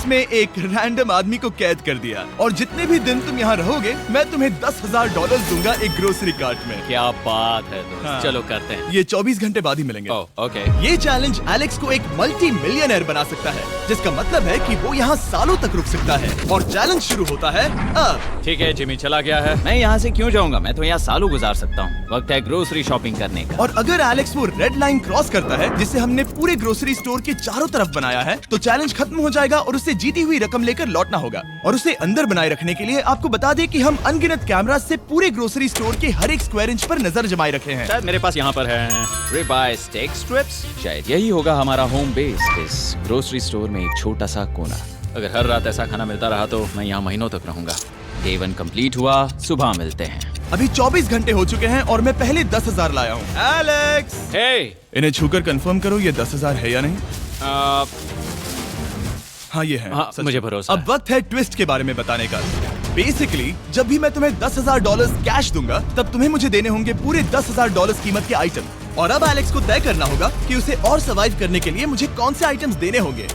Alex में एक random आदमी को कैद कर दिया और जितने भी दिन तुम यहाँ रहोगे मैं तुम्हें $10,000 दूंगा एक ग्रोसरी कार्ट में। क्या बात है दोस्त। हाँ। चलो करते हैं। ये 24 घंटे बाद ही मिलेंगे। ओके। ये चैलेंज एलेक्स को एक मल्टी मिलियनर बना सकता है, जिसका मतलब है कि वो यहाँ सालों तक रुक सकता है। और चैलेंज शुरू होता है अब। ठीक है, जिमी चला गया है। मैं यहाँ से क्यों जाऊँगा, मैं तो यहाँ सालों गुजार सकता हूँ। वक्त है ग्रोसरी शॉपिंग करने का। और अगर एलेक्स वो रेड लाइन क्रॉस करता है जिसे हमने पूरे ग्रोसरी स्टोर के चारों तरफ बनाया है, तो चैलेंज खत्म हो जाएगा और उसे जीती हुई रकम लेकर लौटना होगा। और उसे अंदर बनाए रखने के लिए आपको बता दें कि हम अनगिनत कैमरा से पूरे ग्रोसरी स्टोर के हर एक स्क्वायर इंच पर नजर जमाए रखे हैं। शायद मेरे पास यहाँ पर है रिबाई स्टेक स्ट्रिप्स। शायद यही होगा हमारा होम बेस, इस ग्रोसरी स्टोर में एक छोटा सा कोना। अगर हर रात ऐसा खाना मिलता रहा तो मैं यहाँ महीनों तक रहूंगा। डे 1 कंप्लीट हुआ, सुबह मिलते हैं। अभी 24 घंटे हो चुके हैं और मैं पहले 10,000 लाया हूँ। एलेक्स, इन्हें छूकर कंफर्म करो ये 10,000 है या नहीं। हाँ ये है। हाँ, मुझे भरोसा अब वक्त है ट्विस्ट के बारे में बताने का। बेसिकली जब भी मैं तुम्हें $10,000 कैश दूंगा तब तुम्हें मुझे देने होंगे पूरे $10,000 कीमत के आइटम। और अब एलेक्स को तय करना होगा कि उसे और सर्वाइव करने के लिए मुझे कौन से आइटम्स देने होंगे।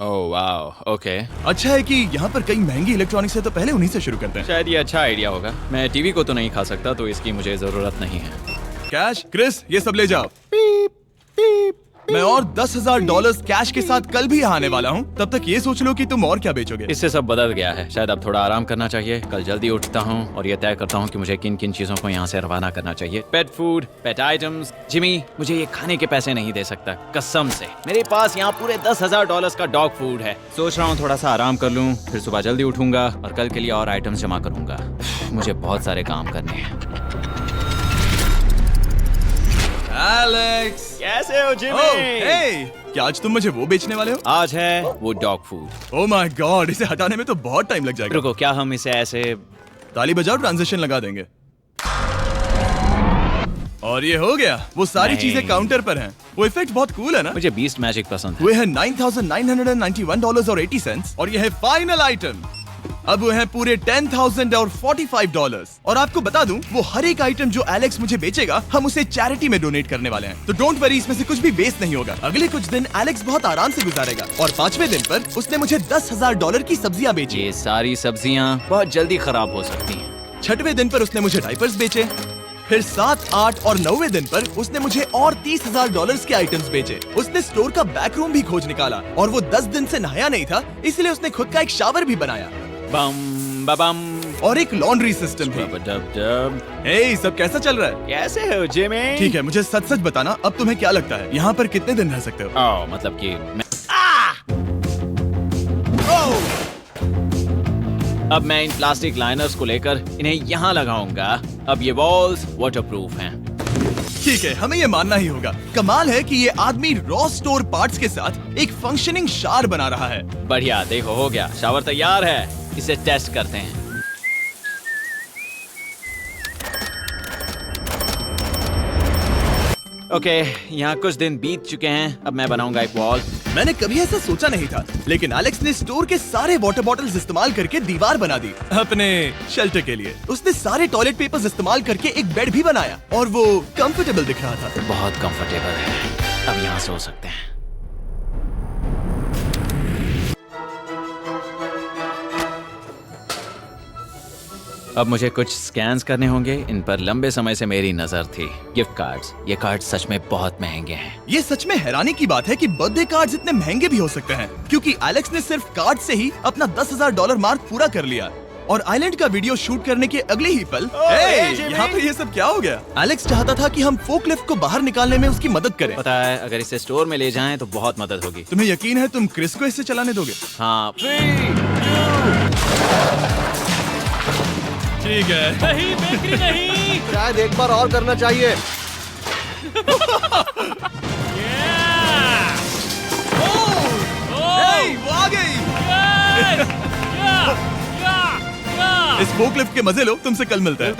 Oh wow, okay. अच्छा है कि यहाँ पर कई महंगी इलेक्ट्रॉनिक्स है, तो पहले उन्हीं से शुरू करते हैं। शायद ये अच्छा आइडिया होगा। मैं टीवी को तो नहीं खा सकता, तो इसकी मुझे जरूरत नहीं है। कैश, क्रिस ये सब ले जाओ। पीप, पीप। मैं और $10,000 कैश के साथ कल भी यहाँ आने वाला हूँ। तब तक ये सोच लो कि तुम और क्या बेचोगे। इससे सब बदल गया है। शायद अब थोड़ा आराम करना चाहिए। कल जल्दी उठता हूँ और ये तय करता हूँ कि मुझे किन किन चीजों को यहाँ से रवाना करना चाहिए। पेट फूड, पेट आइटम्स। जिमी मुझे ये खाने के पैसे नहीं दे सकता, कसम से। मेरे पास यहाँ पूरे $10,000 का डॉग फूड है। सोच रहा हूँ थोड़ा सा आराम कर लूँ, फिर सुबह जल्दी उठूंगा और कल के लिए और आइटम्स जमा करूंगा। मुझे बहुत सारे काम करने हैं। एलेक्स, कैसे हो जिमी? हे, क्या आज तुम मुझे वो बेचने वाले हो? आज है वो dog food. Oh my God, इसे हटाने में तो बहुत टाइम लग जाएगा। रुको, क्या हम इसे ऐसे ताली बजाओ, ट्रांजिशन लगा देंगे। और ये हो गया। वो सारी नहीं। चीजें काउंटर पर हैं। वो इफेक्ट बहुत कूल है ना? मुझे बीस्ट मैजिक पसंद है। वो है $9,991.80 और ये है फाइनल आइटम। अब वो है पूरे $10,045 और आपको बता दूं, वो हर एक आइटम जो एलेक्स मुझे बेचेगा हम उसे चैरिटी में डोनेट करने वाले हैं। तो डोंट वरी, इसमें से कुछ भी वेस्ट नहीं होगा। अगले कुछ दिन एलेक्स बहुत आराम से गुजारेगा और 5वें दिन पर उसने मुझे $10,000 की सब्जियां बेची। ये सारी सब्जियां बहुत जल्दी खराब हो सकती हैं। 6वें दिन पर उसने मुझे डायपर्स बेचे। फिर 7, 8 और 9वें दिन पर उसने मुझे और $30,000 के आइटम्स बेचे। उसने स्टोर का बैक रूम भी खोज निकाला और वो 10 दिन से नहाया नहीं था, इसलिए उसने खुद का एक शावर भी बनाया। बम बम और एक लॉन्ड्री सिस्टम भी। हे, सब कैसा चल रहा है? कैसे हो जिमी? ठीक है, मुझे सच सच बताना, अब तुम्हें क्या लगता है यहाँ पर कितने दिन रह सकते हो? मतलब कि अब मैं इन प्लास्टिक लाइनर्स को लेकर इन्हें यहाँ लगाऊंगा। अब ये वॉल्स वाटरप्रूफ हैं। ठीक है, हमें ये मानना ही होगा। कमाल है कि ये आदमी रॉ स्टोर पार्ट्स के साथ एक फंक्शनिंग शावर बना रहा है। बढ़िया, देखो हो गया, शावर तैयार है। इसे टेस्ट करते हैं। ओके, यहाँ कुछ दिन बीत चुके हैं। अब मैं बनाऊंगा एक वॉल। मैंने कभी ऐसा सोचा नहीं था, लेकिन एलेक्स ने स्टोर के सारे वाटर बॉटल्स इस्तेमाल करके दीवार बना दी अपने शेल्टर के लिए। उसने सारे टॉयलेट पेपर्स इस्तेमाल करके एक बेड भी बनाया और वो कंफर्टेबल दिख रहा था। बहुत कंफर्टेबल है। अब यहाँ सो सकते हैं। अब मुझे कुछ स्कैन्स करने होंगे। इन पर लंबे समय से मेरी नजर थी। Gift cards. ये कार्ड सच में बहुत महंगे हैं। ये सच में हैरानी की बात है कि बर्थडे कार्ड्स इतने महंगे भी हो सकते हैं, क्योंकि एलेक्स ने सिर्फ कार्ड से ही अपना $10,000 मार्क पूरा कर लिया। और आइलैंड का वीडियो शूट करने के अगले ही पल यहाँ पे ये सब क्या हो गया? एलेक्स चाहता था कि हम फोकलिफ्ट को बाहर निकालने में उसकी मदद करें। पता है, अगर इसे स्टोर में ले जाएं तो बहुत मदद होगी। तुम्हें यकीन है तुम क्रिस को इसे चलाने दोगे? हाँ। ठीक है। नहीं, बेकरी नहीं। शायद एक बार और करना चाहिए। वो आ गई। इस फोकलिफ्ट के मजे लो, तुमसे कल मिलते हैं।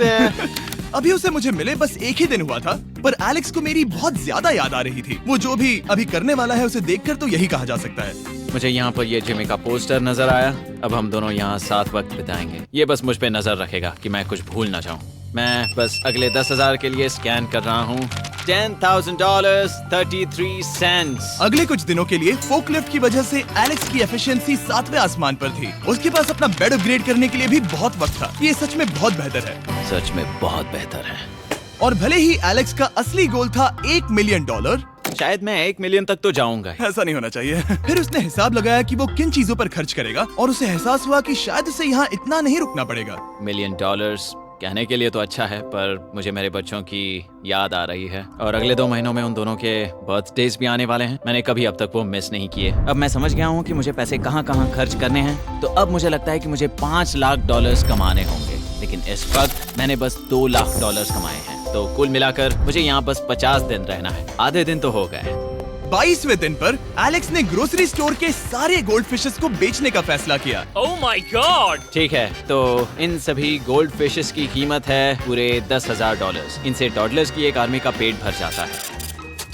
अभी उसे मुझे मिले बस एक ही दिन हुआ था, पर एलेक्स को मेरी बहुत ज्यादा याद आ रही थी। वो जो भी अभी करने वाला है उसे देखकर तो यही कहा जा सकता है। मुझे यहाँ पर ये जिमी का पोस्टर नजर आया। अब हम दोनों यहाँ साथ वक्त बिताएंगे। ये बस मुझ पे नजर रखेगा कि मैं कुछ भूल ना जाऊँ। मैं बस अगले 10,000 के लिए स्कैन कर रहा हूँ। $10,000 33 cents. अगले कुछ दिनों के लिए फोकलिफ्ट की वजह से एलेक्स की एफिशिएंसी 7वें आसमान पर थी। उसके पास अपना बेड अपग्रेड करने के लिए भी बहुत वक्त था। ये सच में बहुत बेहतर है। सच में बहुत बेहतर है। और भले ही एलेक्स का असली गोल था $1 मिलियन, शायद मैं 1 मिलियन तक तो जाऊंगा। ऐसा नहीं होना चाहिए। फिर उसने हिसाब लगाया कि वो किन चीजों पर खर्च करेगा और उसे एहसास हुआ कि शायद उसे यहाँ इतना नहीं रुकना पड़ेगा। $1 मिलियन कहने के लिए तो अच्छा है, पर मुझे मेरे बच्चों की याद आ रही है और अगले 2 महीनों में उन दोनों के बर्थडेज भी आने वाले हैं। मैंने कभी अब तक वो मिस नहीं किए। अब मैं समझ गया हूँ कि मुझे पैसे कहाँ कहाँ खर्च करने हैं। तो अब मुझे लगता है कि मुझे $5 लाख कमाने होंगे, लेकिन इस वक्त मैंने बस $2 लाख कमाए हैं। तो कुल मिलाकर मुझे यहाँ बस 50 दिन रहना है। आधे दिन तो हो गए। 22वें दिन पर एलेक्स ने ग्रोसरी स्टोर के सारे गोल्ड फिशेस को बेचने का फैसला किया। Oh my God! ठीक है, तो इन सभी गोल्ड फिशेस की कीमत है पूरे $10,000। इनसे टॉडलर्स की एक आर्मी का पेट भर जाता है।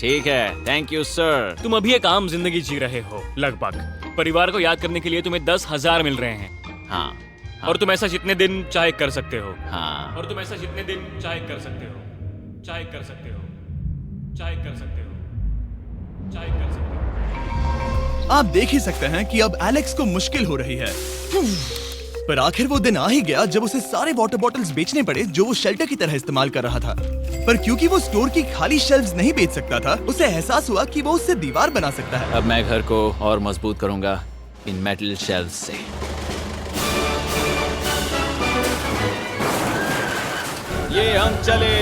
ठीक है, थैंक यू सर। तुम अभी एक आम जिंदगी जी रहे हो लगभग। परिवार को याद करने के लिए तुम्हें 10,000 मिल रहे हैं। हाँ, और तुम ऐसा जितने दिन चाहे कर सकते हो। हाँ। और तुम ऐसा जितने दिन चाहे कर सकते हो। चाहे कर सकते हो। चाहे कर सकते हो। चाहे कर सकते हो। आप देख ही सकते हैं कि अब एलेक्स को मुश्किल हो रही है। पर आखिर वो दिन आ ही गया जब उसे सारे वाटर बॉटल्स बेचने पड़े जो वो शेल्टर की तरह इस्तेमाल कर रहा था। पर क्योंकि वो स्टोर की खाली शेल्व्स नहीं बेच सकता था, उसे एहसास हुआ कि वो उससे दीवार बना सकता है। अब मैं घर को और मजबूत करूंगा इन मेटल शेल्व्स से। ये हम चले।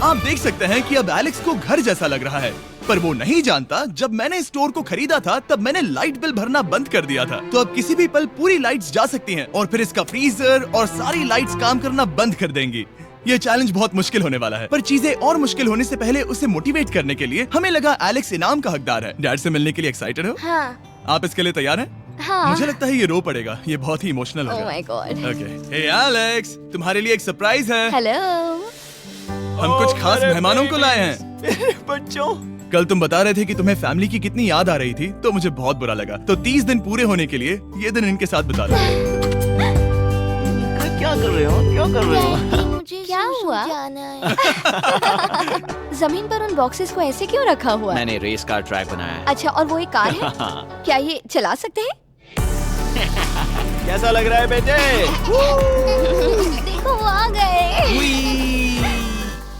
आप देख सकते हैं कि अब एलेक्स को घर जैसा लग रहा है, पर वो नहीं जानता जब मैंने स्टोर को खरीदा था तब मैंने लाइट बिल भरना बंद कर दिया था। तो अब किसी भी पल पूरी लाइट्स जा सकती हैं और फिर इसका फ्रीजर और सारी लाइट्स काम करना बंद कर देंगी। ये चैलेंज बहुत मुश्किल होने वाला है, पर चीजें और मुश्किल होने से पहले उसे मोटिवेट करने के लिए हमें लगा एलेक्स इनाम का हकदार है। डैड से मिलने के लिए एक्साइटेड हो? हाँ। आप इसके लिए तैयार हैं? हाँ। मुझे लगता है ये रो पड़ेगा। ये बहुत ही इमोशनल Oh होगा। my God. Okay, hey Alex, तुम्हारे लिए एक सरप्राइज है। हेलो। हम कुछ खास मेहमानों को लाए हैं। बच्चों, कल तुम बता रहे थे कि तुम्हें फैमिली की कितनी याद आ रही थी, तो मुझे बहुत बुरा लगा। तो 30 दिन पूरे होने के लिए ये दिन इनके साथ बिता लो। क्या कर रहे हो? क्या कर रहे हो? मुझे क्या हुआ? जमीन पर उन बॉक्सेस को ऐसे क्यों रखा हुआ है? मैंने रेस कार ट्रैक बनाया है। अच्छा, और वो एक कार है? क्या ये चला सकते हैं? कैसा लग रहा है बेटे? देखो वो आ गए।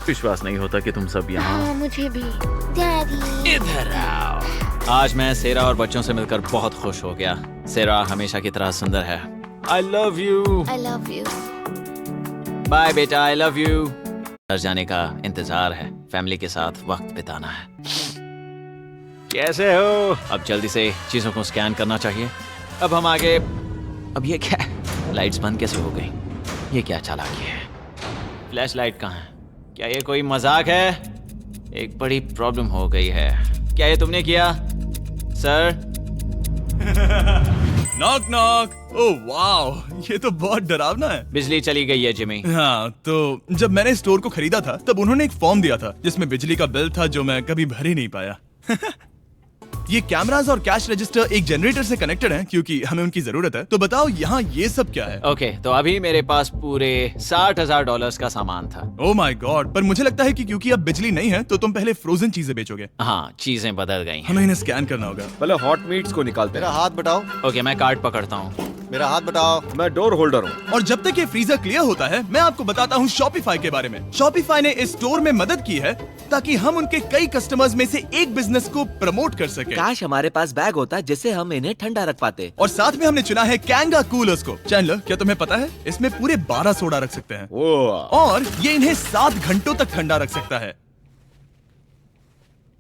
विश्वास नहीं होता कि तुम सब यहाँ। हाँ, मुझे भी। डैडी। इधर आओ। आज मैं सेरा और बच्चों से मिलकर बहुत खुश हो गया। सेरा हमेशा की तरह सुंदर है। I love you। I love you। Bye बेटा, I love you। घर जाने का इंतजार है, फैमिली के साथ वक्त बिताना है। कैसे हो? अब जल्दी से चीजों को स्कैन करना चाहिए। अब हम आगे। अब ये क्या? लाइट्स बंद कैसे हो गई? ये क्या चालाकी है? फ्लैश लाइट कहाँ है? क्या ये कोई मजाक है? एक बड़ी प्रॉब्लम हो गई है। क्या ये तुमने किया, sir? Knock knock. Oh wow, ये तो बहुत डरावना है। बिजली चली गई है जिमी। हाँ, तो जब मैंने स्टोर को खरीदा था तब उन्होंने एक फॉर्म दिया था जिसमें बिजली का बिल था जो मैं कभी भर ही नहीं पाया। ये कैमरास और कैश रजिस्टर एक जनरेटर से कनेक्टेड हैं क्योंकि हमें उनकी जरूरत है। तो बताओ यहाँ ये सब क्या है? ओके, तो अभी मेरे पास पूरे $60,000 का सामान था। ओह माय गॉड, पर मुझे लगता है कि क्योंकि अब बिजली नहीं है तो तुम पहले फ्रोजन चीजें बेचोगे। हाँ, चीजें बदल गई हैं। हमें इन्हें स्कैन करना होगा। पहले हॉट मीट्स को निकालते मेरा हैं। हाथ बताओ। ओके, मैं कार्ड पकड़ता हूँ। मेरा हाथ बताओ। मैं डोर होल्डर हूँ। और जब तक ये फ्रीजर क्लियर होता है मैं आपको बताता हूँ शॉपिफाई के बारे में। शॉपिफाई ने इस स्टोर में मदद की है ताकि हम उनके कई कस्टमर्स में से एक बिजनेस को प्रमोट कर सके। काश हमारे पास बैग होता जिससे हम इन्हें ठंडा रख पाते। और साथ में हमने चुना है कैंगा कूलर्स को। चैनलर, क्या तुम्हें पता है इसमें पूरे 12 सोडा रख सकते हैं और ये इन्हें 7 घंटों तक ठंडा रख सकता है।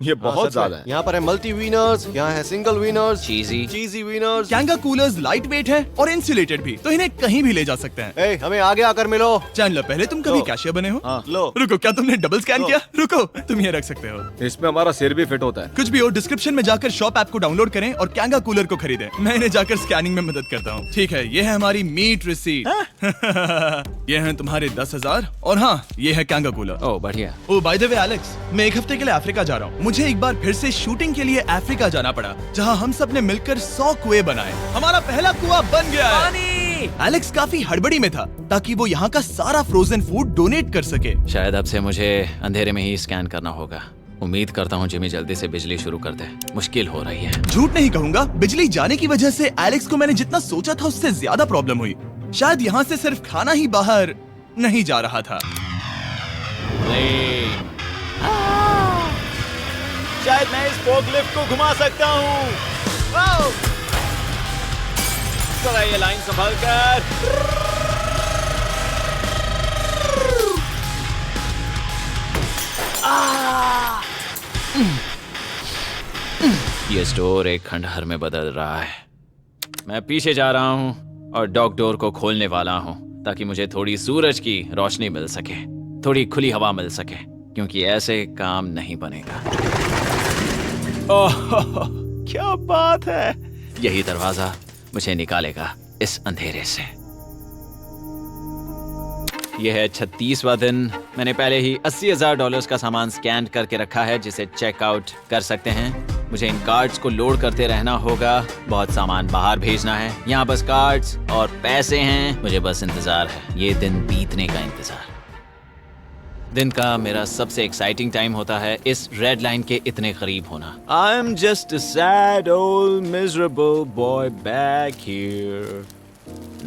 ये बहुत ज्यादा है। यहाँ पर है मल्टी विनर्स, यहाँ है single winners, cheesy. Cheesy winners. Kanga coolers light weight है और इंसुलेटेड भी, तो इन्हें कहीं भी ले जा सकते हैं। ए, हमें आगे आकर मिलो। चैनलर, पहले तुम कभी लो। कैशियर बने हो? लो। रुको, क्या तुमने डबल स्कैन लो। किया? रुको, तुम ये रख सकते हो। इसमें हमारा सिर भी फिट होता है। कुछ भी हो, डिस्क्रिप्शन में जाकर शॉप ऐप को डाउनलोड करें और कैंगा कूलर को खरीदें। मैं इन्हें जाकर स्कैनिंग में मदद करता हूँ। ठीक है, ये है हमारी मीट रिसीट। ये हैं तुम्हारे 10,000 और हाँ, ये है कैंगा कूलर। ओह बढ़िया। ओ बाय द वे एलेक्स, मैं एक हफ्ते के लिए अफ्रीका जा रहा हूँ। मुझे एक बार फिर से शूटिंग के लिए अफ्रीका जाना पड़ा, जहाँ हम सब ने मिलकर 100 कुएं बनाए। हमारा पहला कुआं बन गया है। एलेक्स काफी हड़बड़ी में था ताकि वो यहाँ का सारा फ्रोजन फूड डोनेट कर सके। शायद अब से मुझे अंधेरे में ही स्कैन करना होगा। उम्मीद करता हूँ जिमी जल्दी से बिजली शुरू कर दे, मुश्किल हो रही है। झूठ नहीं कहूंगा, बिजली जाने की वजह से एलेक्स को मैंने जितना सोचा था उससे ज्यादा प्रॉब्लम हुई। शायद यहाँ से सिर्फ खाना ही बाहर नहीं जा रहा था। शायद मैं इस फोकलिफ्ट को घुमा सकता हूँ। चला ये लाइन संभाल कर। ये स्टोर एक खंडहर में बदल रहा है। मैं पीछे जा रहा हूँ और डॉक डोर को खोलने वाला हूँ ताकि मुझे थोड़ी सूरज की रोशनी मिल सके, थोड़ी खुली हवा मिल सके, क्योंकि ऐसे काम नहीं बनेगा। ओह, क्या बात है! यही दरवाजा मुझे निकालेगा इस अंधेरे से। यह है 36वां दिन। मैंने पहले ही $80,000 का सामान स्कैन करके रखा है जिसे चेकआउट कर सकते हैं। मुझे इन कार्ड्स को लोड करते रहना होगा। बहुत सामान बाहर भेजना है। यहाँ बस कार्ड्स और पैसे हैं। मुझे बस इंतजार है, ये दिन बीतने का इंतजार। दिन का मेरा सबसे एक्साइटिंग टाइम होता है इस रेड लाइन के इतने करीब होना। I am just a sad old miserable boy back here.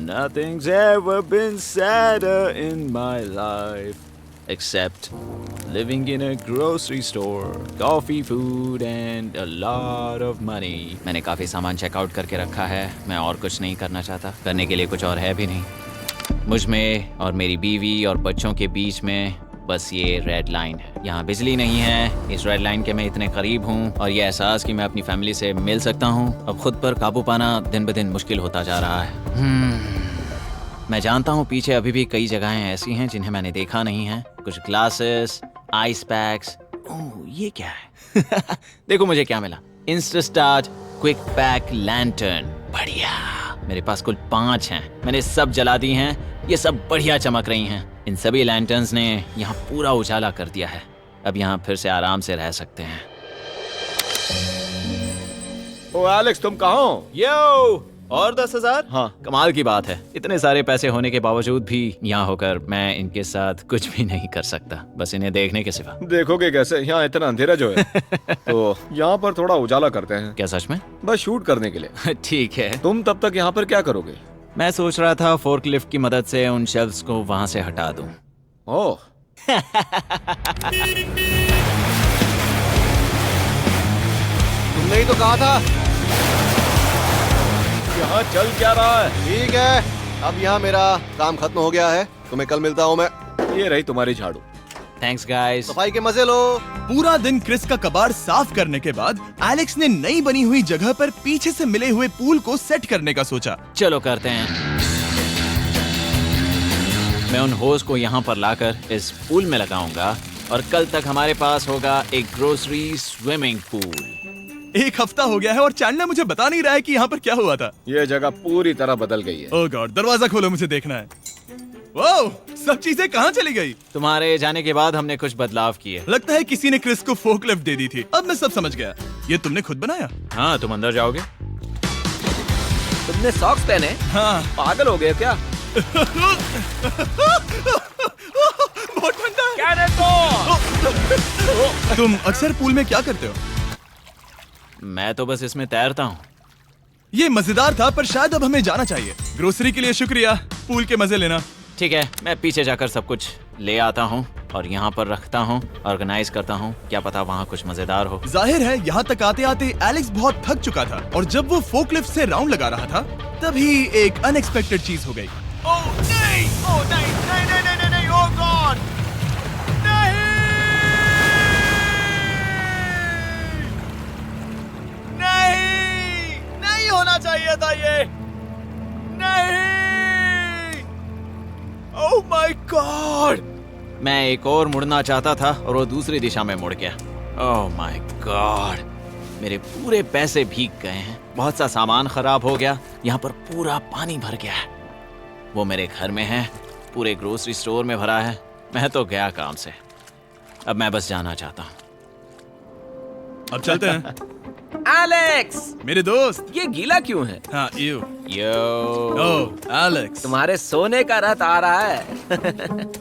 Nothing's ever been sadder in my life except living in a grocery store, coffee, food and a lot of money. मैंने काफी सामान checkout करके रखा है। मैं और कुछ नहीं करना चाहता। करने के लिए कुछ और है भी नहीं। मुझ में और मेरी बीवी और बच्चों के बीच में बस ये रेड लाइन है। यहाँ बिजली नहीं है। इस रेड लाइन के मैं इतने करीब हूँ और ये एहसास कि मैं अपनी फैमिली से मिल सकता हूँ अब खुद पर काबू पाना दिन ब दिन मुश्किल होता जा रहा है। मैं जानता हूँ पीछे अभी भी कई जगहें ऐसी हैं जिन्हें मैंने देखा नहीं है। कुछ ग्लासेस, आइस पैक्स। ओह, ये क्या है? देखो मुझे क्या मिला। इंस्टास्टार्ट क्विक पैक लैंटर्न। बढ़िया। मेरे पास कुल 5 हैं। मैंने सब जला दी हैं। ये सब बढ़िया चमक रही हैं। इन सभी लैंटर्न्स ने यहाँ पूरा उजाला कर दिया है। अब यहाँ फिर से आराम से रह सकते हैं। ओ एलेक्स, तुम कहाँ हो? यो, और 10,000? हाँ। कमाल की बात है। इतने सारे पैसे होने के बावजूद भी यहाँ होकर मैं इनके साथ कुछ भी नहीं कर सकता, बस इन्हें देखने के सिवा। देखोगे कैसे? यहाँ इतना अंधेरा जो है। तो यहाँ पर थोड़ा उजाला करते हैं। क्या सच में? बस शूट करने के लिए। ठीक है। तुम तब तक यहाँ पर क्या करोगे? मैं सोच रहा था फोर्कलिफ्ट की मदद से उन शेल्फ्स को वहां से हटा दूं। ओह, तुमने ही तो कहा था। यहाँ चल क्या रहा है? ठीक है, अब यहाँ मेरा काम खत्म हो गया है। तुम्हें कल मिलता हूँ मैं। ये रही तुम्हारी झाड़ू। Thanks guys. सफाई के मजे लो। पूरा दिन क्रिस का कबाड़ साफ करने के बाद एलेक्स ने नई बनी हुई जगह पर पीछे से मिले हुए पूल को सेट करने का सोचा। चलो करते हैं। मैं उन होज को यहाँ पर लाकर इस पूल में लगाऊंगा और कल तक हमारे पास होगा एक ग्रोसरी स्विमिंग पूल। 1 हफ्ता हो गया है और चैंडलर मुझे बता नहीं रहा है कि यहाँ पर क्या हुआ था। ये जगह पूरी तरह बदल गई है। ओह गॉड, दरवाजा खोलो, मुझे देखना है। वाओ, सब चीजें कहाँ चली गई? तुम्हारे जाने के बाद हमने कुछ बदलाव किए। लगता है किसी ने क्रिस को फोकलिफ्ट दे दी थी। अब मैं सब समझ गया। ये तुमने खुद बनाया? हाँ, तुम अंदर जाओगे? तुमने सॉक्स पहने? हाँ। पागल हो गए क्या? बहुत ठंडा है। तुम अक्सर पूल में क्या करते हो? मैं तो बस इसमें तैरता हूँ। ये मजेदार था, पर शायद अब हमें जाना चाहिए। ग्रोसरी के लिए शुक्रिया, पूल के मजे लेना। ठीक है, मैं पीछे जाकर सब कुछ ले आता हूँ और यहाँ पर रखता हूँ, ऑर्गेनाइज करता हूँ। क्या पता वहाँ कुछ मजेदार हो। जाहिर है यहाँ तक आते आते एलेक्स बहुत थक चुका था और जब वो फोकलिफ्ट से राउंड लगा रहा था तभी एक अनएक्सपेक्टेड चीज हो गई। ओह नहीं, ओह नहीं, नहीं, नहीं, नहीं, नहीं, ओह गॉड, नहीं, नहीं, नहीं होना चाहिए था ये, नहीं, ओह माय गॉड। मैं एक और मुड़ना चाहता था और वो दूसरी दिशा में मुड़ गया। ओह माय गॉड, मेरे पूरे पैसे भीग गए हैं। बहुत सा सामान खराब हो गया। यहाँ पर पूरा पानी भर गया है। वो मेरे घर में है, पूरे ग्रोसरी स्टोर में भरा है। मैं तो गया काम से। अब मैं बस जाना चाहता हूँ। अब चलते हैं। एलेक्स, मेरे दोस्त। ये गीला क्यों है? हाँ, यू। यो ओह एलेक्स, तुम्हारे सोने का रथ आ रहा है।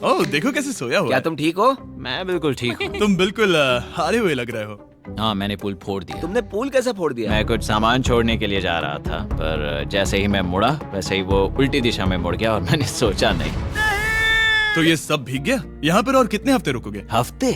ओह देखो कैसे सोया हुआ क्या है। तुम ठीक हो? मैं बिल्कुल ठीक हूँ। तुम बिल्कुल हारे हुए लग रहे हो। हाँ, मैंने पुल फोड़ दिया। तुमने पुल कैसे फोड़ दिया? मैं कुछ सामान छोड़ने के लिए जा रहा था, पर जैसे ही मैं मुड़ा वैसे ही वो उल्टी दिशा में मुड़ गया और मैंने सोचा नहीं। तो ये सब भीग गया। यहाँ पर और कितने हफ्ते रुकोगे? हफ्ते?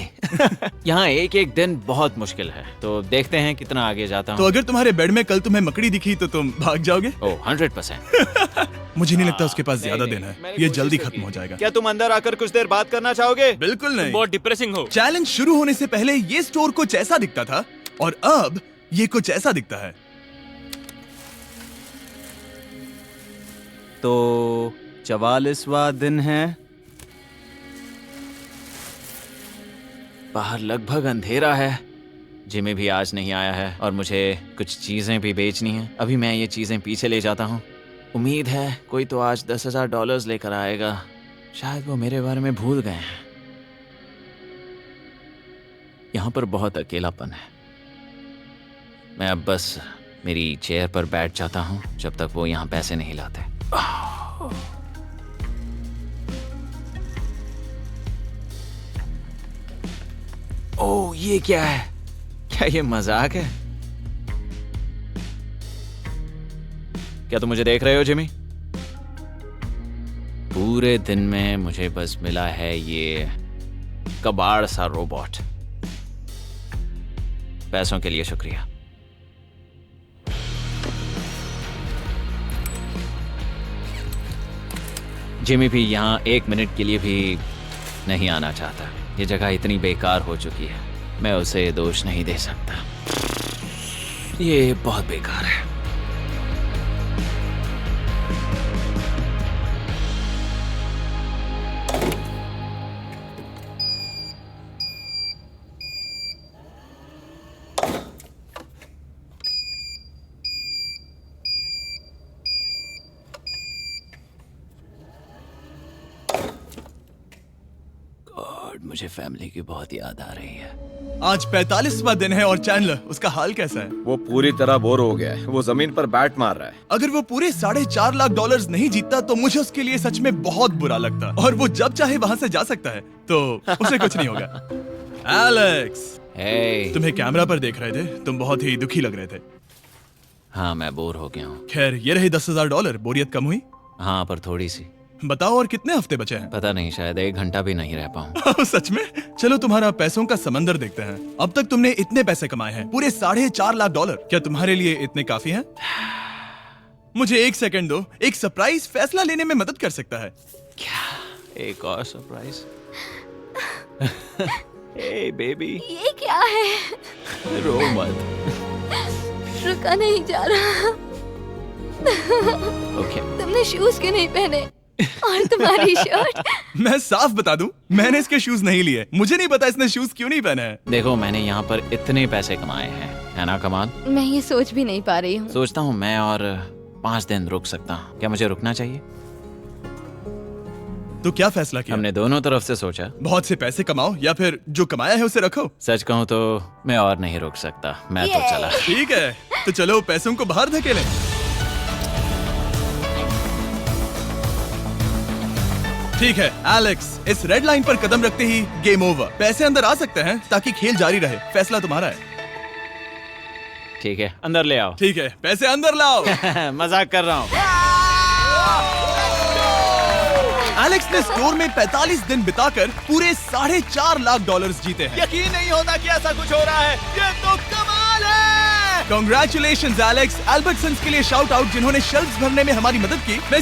यहाँ एक एक दिन बहुत मुश्किल है, तो देखते हैं कितना आगे जाता तो हूँ। अगर तुम्हारे बेड में कल तुम्हें मकड़ी दिखी तो तुम भाग जाओगे? ओह 100%। मुझे नहीं लगता उसके पास ज्यादा नहीं, दिन है। मैंने ये कोशिश जल्दी तो खत्म की। हो जाएगा। क्या तुम अंदर आकर कुछ देर बात करना चाहोगे? बिल्कुल नहीं। बहुत डिप्रेसिंग हो। चैलेंज शुरू होने से पहले ये स्टोर कुछ ऐसा दिखता था और अब ये कुछ ऐसा दिखता है। तो 44वां दिन है। बाहर लगभग अंधेरा है। जिमी भी आज नहीं आया है और मुझे कुछ चीजें भी बेचनी हैं। अभी मैं ये चीजें पीछे ले जाता हूँ। उम्मीद है कोई तो आज $10,000 लेकर आएगा। शायद वो मेरे बारे में भूल गए हैं। यहाँ पर बहुत अकेलापन है। मैं अब बस मेरी चेयर पर बैठ जाता हूँ जब तक वो यहाँ पैसे नहीं लाते। ओह, ये क्या है? क्या ये मजाक है? क्या तुम मुझे देख रहे हो जिमी? पूरे दिन में मुझे बस मिला है ये कबाड़ सा रोबोट। पैसों के लिए शुक्रिया। जिमी भी यहाँ 1 मिनट के लिए भी नहीं आना चाहता। ये जगह इतनी बेकार हो चुकी है, मैं उसे दोष नहीं दे सकता। ये बहुत बेकार है। गॉड, मुझे फैमिली की बहुत याद आ रही है। आज 45वां दिन है और चैंडलर, उसका हाल कैसा है? वो पूरी तरह बोर हो गया है। वो जमीन पर बैट मार रहा है। अगर वो पूरे $4.5 लाख नहीं जीतता तो मुझे उसके लिए सच में बहुत बुरा लगता। और वो जब चाहे वहाँ से जा सकता है, तो उसे कुछ नहीं होगा। एलेक्स, हे, तुम्हें कैमरा पर देख रहे थे। तुम बहुत ही दुखी लग रहे थे। हाँ, मैं बोर हो गया हूँ। खैर, ये रहे $10,000। बोरियत कम हुई? हाँ, पर थोड़ी सी। बताओ और कितने हफ्ते बचे हैं? पता नहीं, शायद 1 घंटा भी नहीं रह पाऊँ। सच में? चलो तुम्हारा पैसों का समंदर देखते हैं। अब तक तुमने इतने पैसे कमाए हैं, पूरे $4.5 लाख। क्या तुम्हारे लिए इतने काफी हैं? मुझे 1 सेकंड दो। एक सरप्राइज फैसला लेने में मदद कर सकता है। क्या? एक और सरप्राइज? हे बेबी, ये क्या है? रो मत। रुका नहीं जा रहा। ओके। तुमने शूज क्यों नहीं पहने? और तुम्हारी शर्ट? मैं साफ बता दूं, मैंने इसके शूज नहीं लिए। मुझे नहीं पता इसने शूज क्यों नहीं पहने हैं। देखो, मैंने यहाँ पर इतने पैसे कमाए हैं, है ना कमाल? मैं ये सोच भी नहीं पा रही हूँ। सोचता हूँ मैं और 5 दिन रुक सकता हूँ। क्या मुझे रुकना चाहिए? तो क्या फैसला किया? हमने दोनों तरफ से सोचा। बहुत से पैसे कमाओ या फिर जो कमाया है उसे रखो। सच कहूँ तो मैं और नहीं रुक सकता। मैं तो ये। चला। ठीक है, तो चलो पैसों को बाहर धकेलें। ठीक है एलेक्स, इस रेड लाइन पर कदम रखते ही गेम ओवर। पैसे अंदर आ सकते हैं ताकि खेल जारी रहे। फैसला तुम्हारा है। ठीक है, अंदर ले आओ। ठीक है, पैसे अंदर लाओ। मजाक कर रहा हूँ। एलेक्स ने स्टोर में 45 दिन बिताकर पूरे $4.5 लाख जीते हैं। यकीन नहीं होता कि ऐसा कुछ हो रहा है। ये तो कमाल है। Congratulations Alex. एल्बर्टसन्स के लिए शाउट आउट जिन्होंने शेल्फ्स भरने में हमारी मदद की। मैं